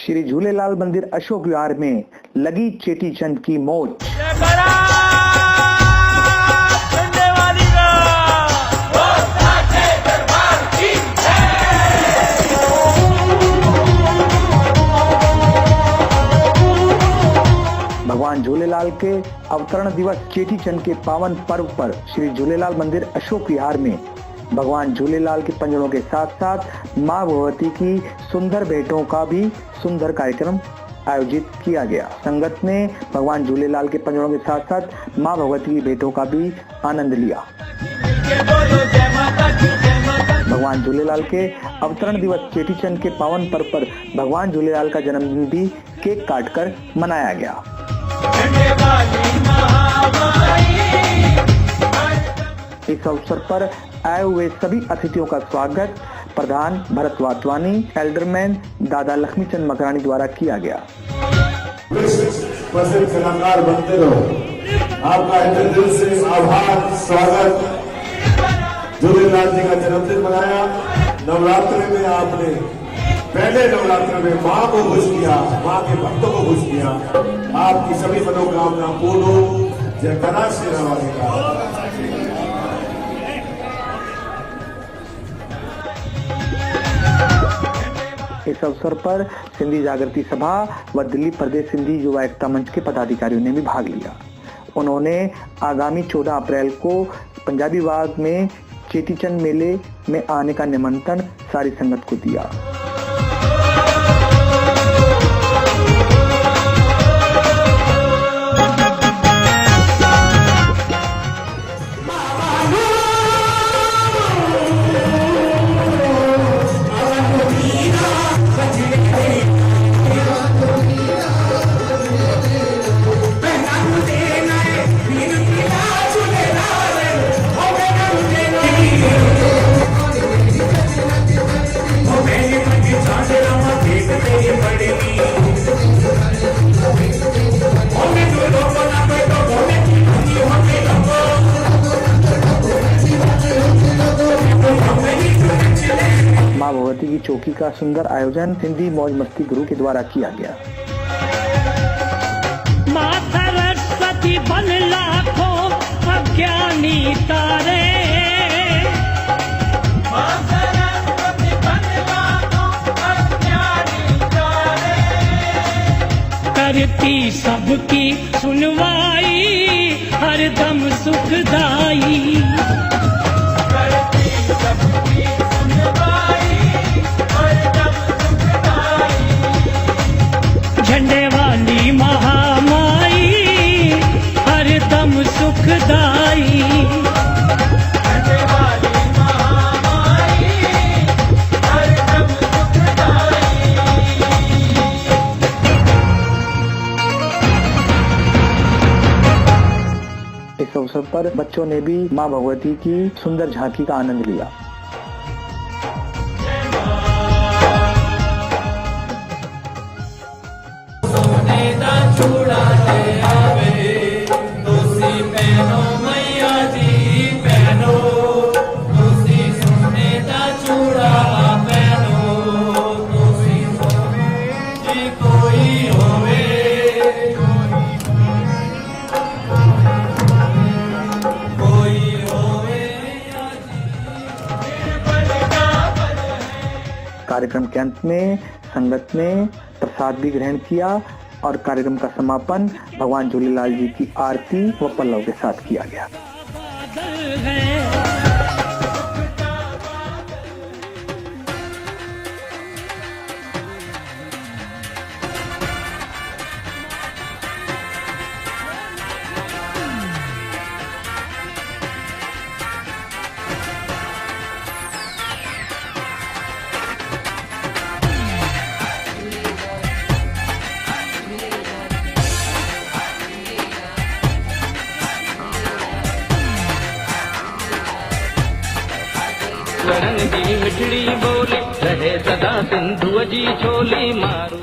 श्री झूलेलाल मंदिर अशोक विहार में लगी चेटीचंड की मौज। भगवान झूलेलाल के अवतरण दिवस चेटीचंड के पावन पर्व पर श्री झूलेलाल मंदिर अशोक विहार में भगवान झूलेलाल के पंजड़ों के साथ साथ मां भगवती की सुंदर भेंटों का भी सुंदर कार्यक्रम आयोजित किया गया। संगत ने भगवान झूलेलाल के पंजड़ों के साथ साथ मां भगवती की भेंटों का भी आनंद लिया। भगवान झूलेलाल के अवतरण दिवस चेटीचंड के पावन पर्व पर भगवान झूलेलाल का जन्मदिन भी केक काटकर मनाया गया। इस अवसर पर आए हुए सभी अतिथियों का स्वागत प्रधान भरत वाटवानी, एल्डरमैन दादा लक्ष्मीचंद मकरानी द्वारा किया गया। प्रसिद्ध कलाकार बनते रहो। आपका दिल से आभार, स्वागत। झूलेलाल जी का जन्मदिन मनाया। नवरात्रि में आपने पहले नवरात्र में माँ को खुश किया, माँ के भक्तों को खुश किया। आपकी सभी मनोकामना पूर्ण हो। जयकारा श्री राम का। इस अवसर पर सिंधी जागृति सभा व दिल्ली प्रदेश सिंधी युवा एकता मंच के पदाधिकारियों ने भी भाग लिया। उन्होंने आगामी 14 अप्रैल को पंजाबी बाग में चेटीचंद मेले में आने का निमंत्रण सारी संगत को दिया। मां भगवती की चौकी का सुंदर आयोजन सिंधी मौज मस्ती गुरु के द्वारा किया गया। मां सरस्वती बन लाखों अज्ञानी तारे, मां सरस्वती बन लाखों अज्ञानी तारे, करती सबकी सुनवाई हरदम सुखदाई, करती सबकी झंडे वाली महामाई हरदम सुखदाई, झंडे वाली महामाई हरदम सुखदाई। इस अवसर पर बच्चों ने भी मां भगवती की सुंदर झांकी का आनंद लिया। कार्यक्रम के अंत में संगत ने प्रसाद भी ग्रहण किया और कार्यक्रम का समापन भगवान झूलेलाल जी की आरती व पल्लव के साथ किया गया। वरन जी मिठड़ी बोली रहे सदा सिंधु जी छोली मारू।